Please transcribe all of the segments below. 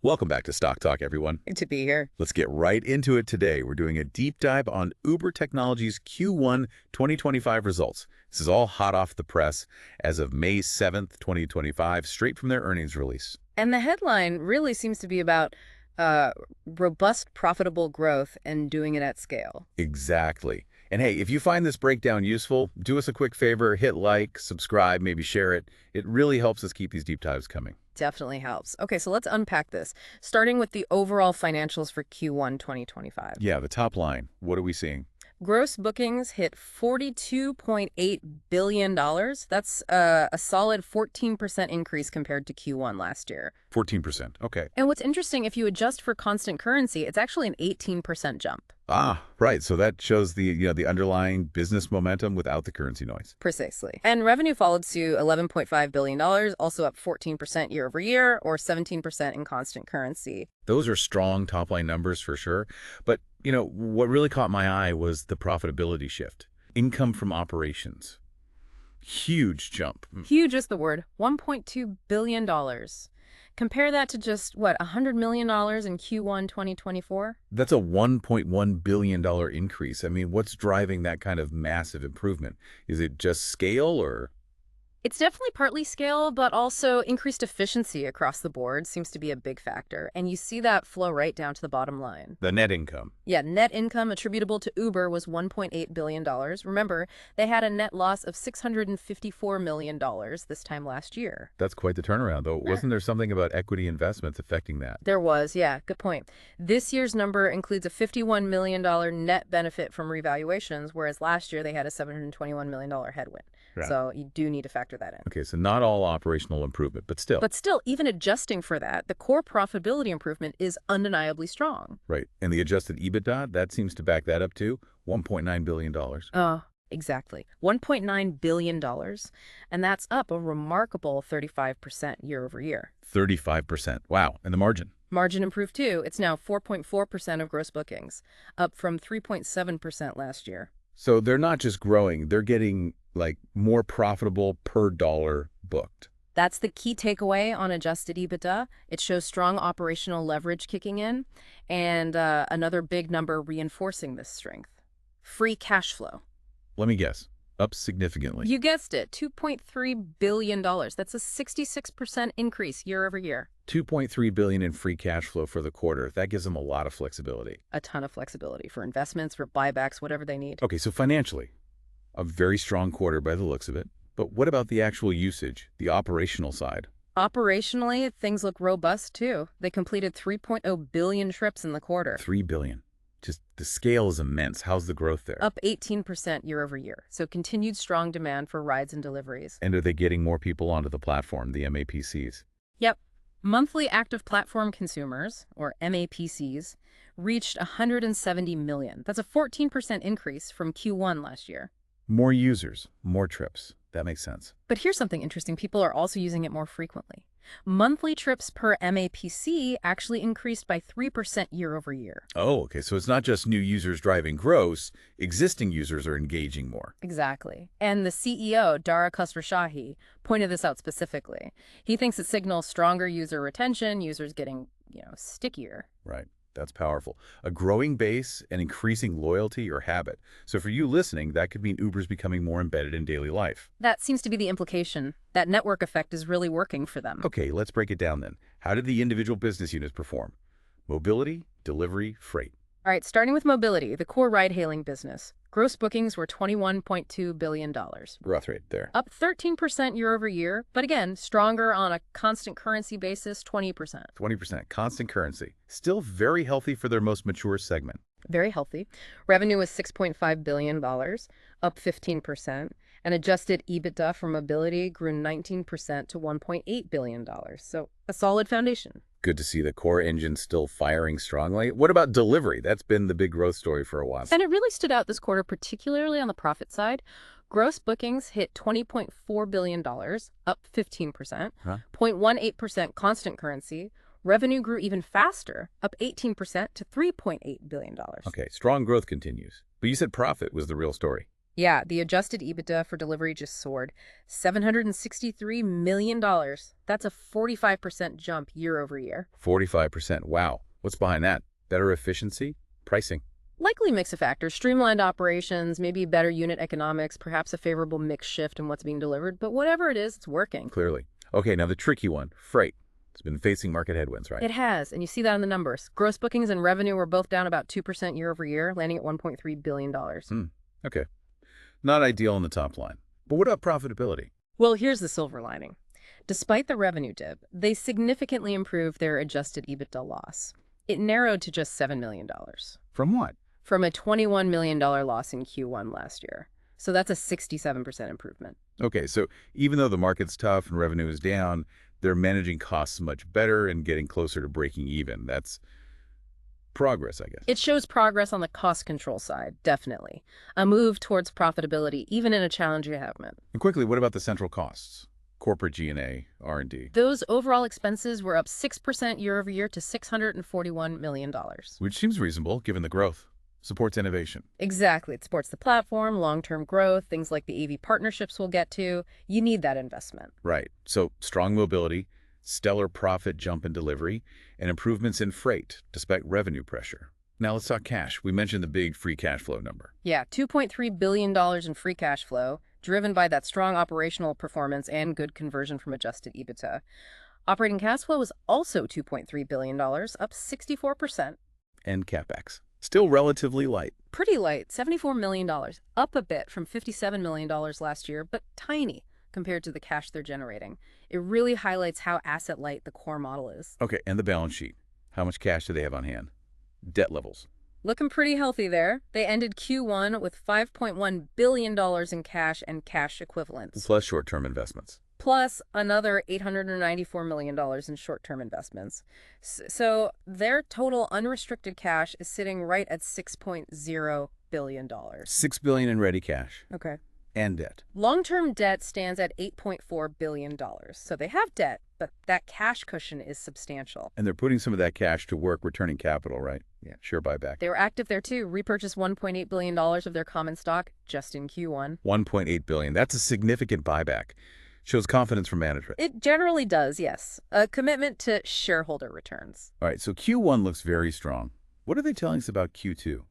Welcome back to Stock Talk, everyone. To be here. Let's get right into it today. We're doing a deep dive on Uber Technologies Q1 2025 results. This is all hot off the press as of May 7th, 2025, straight from their earnings release. And the headline really seems to be about robust, profitable growth and doing it at scale. Exactly. And hey, if you find this breakdown useful, do us a quick favor, hit like, subscribe, maybe share it. It really helps us keep these deep dives coming. Definitely helps. Okay, so let's unpack this, starting with the overall financials for Q1 2025. Yeah, the top line. What are we seeing? Gross bookings hit $42.8 billion. That's a solid 14% increase compared to Q1 last year. 14%. Okay. And what's interesting, if you adjust for constant currency, it's actually an 18% jump. Ah, right. So that shows the underlying business momentum without the currency noise. Precisely. And revenue followed suit, $11.5 billion, also up 14% year over year, or 17% in constant currency. Those are strong top-line numbers for sure. But, what really caught my eye was the profitability shift. Income from operations. Huge jump. Huge is the word, $1.2 billion. Compare that to just, $100 million in Q1 2024? That's a $1.1 billion increase. I mean, what's driving that kind of massive improvement? Is it just scale or? It's definitely partly scale, but also increased efficiency across the board seems to be a big factor. And you see that flow right down to the bottom line. The net income. Yeah, net income attributable to Uber was $1.8 billion. Remember, they had a net loss of $654 million this time last year. That's quite the turnaround, though. Wasn't there something about equity investments affecting that? There was, yeah, good point. This year's number includes a $51 million net benefit from revaluations, whereas last year they had a $721 million headwind. Right. So you do need to factor that in. Okay, so not all operational improvement, but still. But still, even adjusting for that, the core profitability improvement is undeniably strong. Right. And the adjusted EBITDA, that seems to back that up too. $1.9 billion. Exactly. $1.9 billion. And that's up a remarkable 35% year over year. 35%. Wow. And the margin? Margin improved too. It's now 4.4% of gross bookings, up from 3.7% last year. So they're not just growing, they're getting more profitable per dollar booked. That's the key takeaway on adjusted EBITDA. It shows strong operational leverage kicking in, and another big number reinforcing this strength. Free cash flow. Let me guess. Up significantly. You guessed it, $2.3 billion. That's a 66% increase year over year. $2.3 billion in free cash flow for the quarter. That gives them a lot of flexibility. A ton of flexibility for investments, for buybacks, whatever they need. Okay, so financially, a very strong quarter by the looks of it. But what about the actual usage, the operational side? Operationally, things look robust too. They completed 3.0 billion trips in the quarter. 3 billion. Just the scale is immense. How's the growth there? Up 18% year over year. So continued strong demand for rides and deliveries. And are they getting more people onto the platform, the MAPCs? Yep. Monthly active platform consumers, or MAPCs, reached 170 million. That's a 14% increase from Q1 last year. More users, more trips. That makes sense. But here's something interesting. People are also using it more frequently. Monthly trips per MAPC actually increased by 3% year over year. Oh, okay. So it's not just new users driving growth. Existing users are engaging more. Exactly. And the CEO, Dara Khosrowshahi, pointed this out specifically. He thinks it signals stronger user retention, users getting, stickier. Right. That's powerful. A growing base and increasing loyalty or habit. So for you listening, that could mean Uber's becoming more embedded in daily life. That seems to be the implication. That network effect is really working for them. Okay, let's break it down then. How did the individual business units perform? Mobility, delivery, freight. All right, starting with mobility, the core ride-hailing business. Gross bookings were $21.2 billion. Growth rate there. Up 13% year over year, but again, stronger on a constant currency basis, 20%. 20%. Constant currency. Still very healthy for their most mature segment. Very healthy. Revenue was $6.5 billion, up 15%. And adjusted EBITDA for mobility grew 19% to $1.8 billion. So a solid foundation. Good to see the core engine still firing strongly. What about delivery? That's been the big growth story for a while. And it really stood out this quarter, particularly on the profit side. Gross bookings hit $20.4 billion, up 15%, 0.18% constant currency. Revenue grew even faster, up 18% to $3.8 billion. Okay, strong growth continues. But you said profit was the real story. Yeah, the adjusted EBITDA for delivery just soared. $763 million. That's a 45% jump year over year. 45%. Wow. What's behind that? Better efficiency? Pricing? Likely mix of factors, streamlined operations, maybe better unit economics, perhaps a favorable mix shift in what's being delivered, but whatever it is, it's working. Clearly. Okay, now the tricky one, freight. It's been facing market headwinds, right? It has, and you see that in the numbers. Gross bookings and revenue were both down about 2% year over year, landing at $1.3 billion. Okay. Not ideal on the top line. But what about profitability? Well, here's the silver lining. Despite the revenue dip, they significantly improved their adjusted EBITDA loss. It narrowed to just $7 million. From what? From a $21 million loss in Q1 last year. So that's a 67% improvement. Okay, so even though the market's tough and revenue is down, they're managing costs much better and getting closer to breaking even. That's progress, I guess. It shows progress on the cost control side, definitely. A move towards profitability, even in a challenging environment. And quickly, what about the central costs? Corporate G&A, R&D. Those overall expenses were up 6% year over year to $641 million. Which seems reasonable, given the growth. Supports innovation. Exactly. It supports the platform, long-term growth, things like the AV partnerships we'll get to. You need that investment. Right. So strong mobility, stellar profit jump in delivery, and improvements in freight, despite revenue pressure. Now let's talk cash. We mentioned the big free cash flow number. Yeah, $2.3 billion in free cash flow, driven by that strong operational performance and good conversion from adjusted EBITDA. Operating cash flow was also $2.3 billion, up 64%. And CapEx. Still relatively light. Pretty light, $74 million, up a bit from $57 million last year, but tiny compared to the cash they're generating. It really highlights how asset-light the core model is. Okay, and the balance sheet. How much cash do they have on hand? Debt levels. Looking pretty healthy there. They ended Q1 with $5.1 billion in cash and cash equivalents. Plus short-term investments. Plus another $894 million in short-term investments. So their total unrestricted cash is sitting right at $6.0 billion. $6 billion in ready cash. Okay. And debt. Long-term debt stands at $8.4 billion. So they have debt, but that cash cushion is substantial. And they're putting some of that cash to work returning capital, right? Yeah, share buyback. They were active there too. Repurchased $1.8 billion of their common stock just in Q1. $1.8 billion. That's a significant buyback. Shows confidence from management. It generally does, yes. A commitment to shareholder returns. All right, so Q1 looks very strong. What are they telling us about Q2?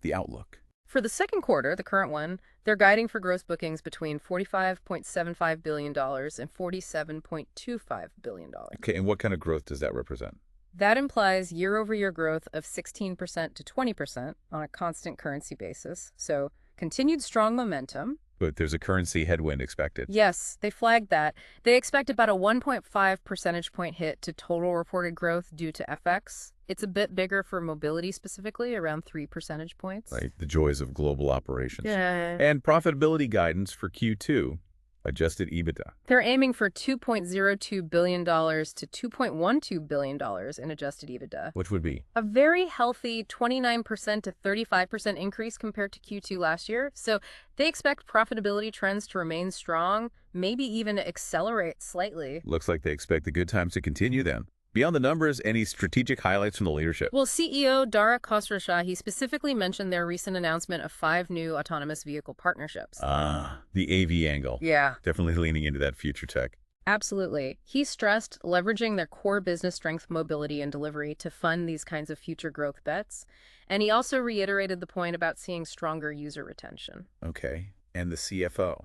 The outlook. For the second quarter, the current one, they're guiding for gross bookings between $45.75 billion and $47.25 billion. Okay, and what kind of growth does that represent? That implies year-over-year growth of 16% to 20% on a constant currency basis. So continued strong momentum. But there's a currency headwind expected. Yes, they flagged that. They expect about a 1.5 percentage point hit to total reported growth due to FX. It's a bit bigger for mobility specifically, around 3 percentage points. Right, the joys of global operations. Yeah. And profitability guidance for Q2, adjusted EBITDA. They're aiming for $2.02 billion to $2.12 billion in adjusted EBITDA. Which would be? A very healthy 29% to 35% increase compared to Q2 last year. So they expect profitability trends to remain strong, maybe even accelerate slightly. Looks like they expect the good times to continue then. Beyond the numbers, any strategic highlights from the leadership? Well, CEO Dara Khosrowshahi specifically mentioned their recent announcement of 5 new autonomous vehicle partnerships. The AV angle. Yeah. Definitely leaning into that future tech. Absolutely. He stressed leveraging their core business strength, mobility, and delivery to fund these kinds of future growth bets. And he also reiterated the point about seeing stronger user retention. Okay. And the CFO?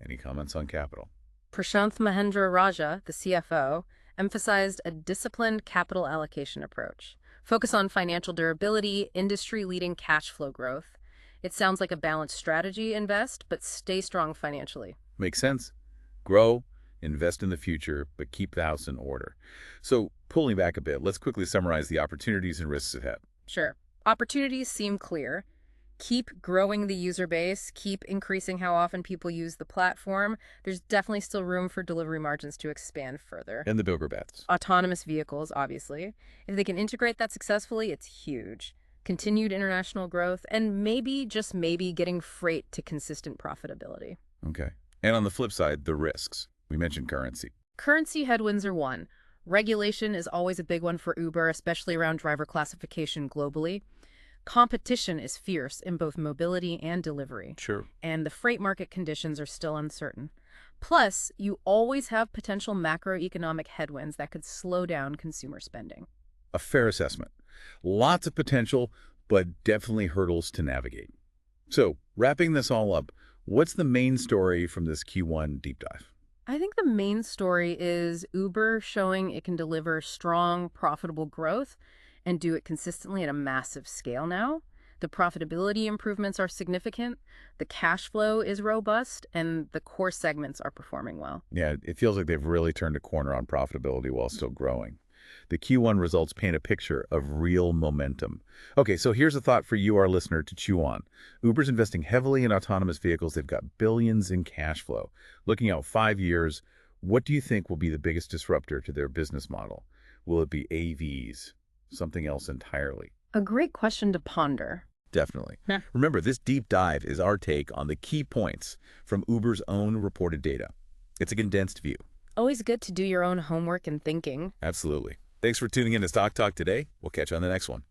Any comments on capital? Prashanth Mahendra Raja, the CFO, emphasized a disciplined capital allocation approach. Focus on financial durability, industry-leading cash flow growth. It sounds like a balanced strategy, invest, but stay strong financially. Makes sense. Grow, invest in the future, but keep the house in order. So, pulling back a bit, let's quickly summarize the opportunities and risks ahead. Sure. Opportunities seem clear. Keep growing the user base, keep increasing how often people use the platform. There's definitely still room for delivery margins to expand further. And the bigger bets. Autonomous vehicles, obviously. If they can integrate that successfully, it's huge. Continued international growth, and maybe, just maybe, getting freight to consistent profitability. Okay. And on the flip side, the risks. We mentioned currency. Currency headwinds are one. Regulation is always a big one for Uber, especially around driver classification globally. Competition is fierce in both mobility and delivery, Sure. and the freight market conditions are still uncertain. Plus, you always have potential macroeconomic headwinds that could slow down consumer spending. A fair assessment. Lots of potential, but definitely hurdles to navigate. So, wrapping this all up, what's the main story from this Q1 deep dive? I think the main story is Uber showing it can deliver strong, profitable growth and do it consistently at a massive scale now. The profitability improvements are significant, the cash flow is robust, and the core segments are performing well. Yeah, it feels like they've really turned a corner on profitability while still growing. The Q1 results paint a picture of real momentum. Okay, so here's a thought for you, our listener, to chew on. Uber's investing heavily in autonomous vehicles. They've got billions in cash flow. Looking out 5 years, what do you think will be the biggest disruptor to their business model? Will it be AVs? Something else entirely? A great question to ponder. Definitely. Yeah. Remember, this deep dive is our take on the key points from Uber's own reported data. It's a condensed view. Always good to do your own homework and thinking. Absolutely. Thanks for tuning in to Stock Talk today. We'll catch you on the next one.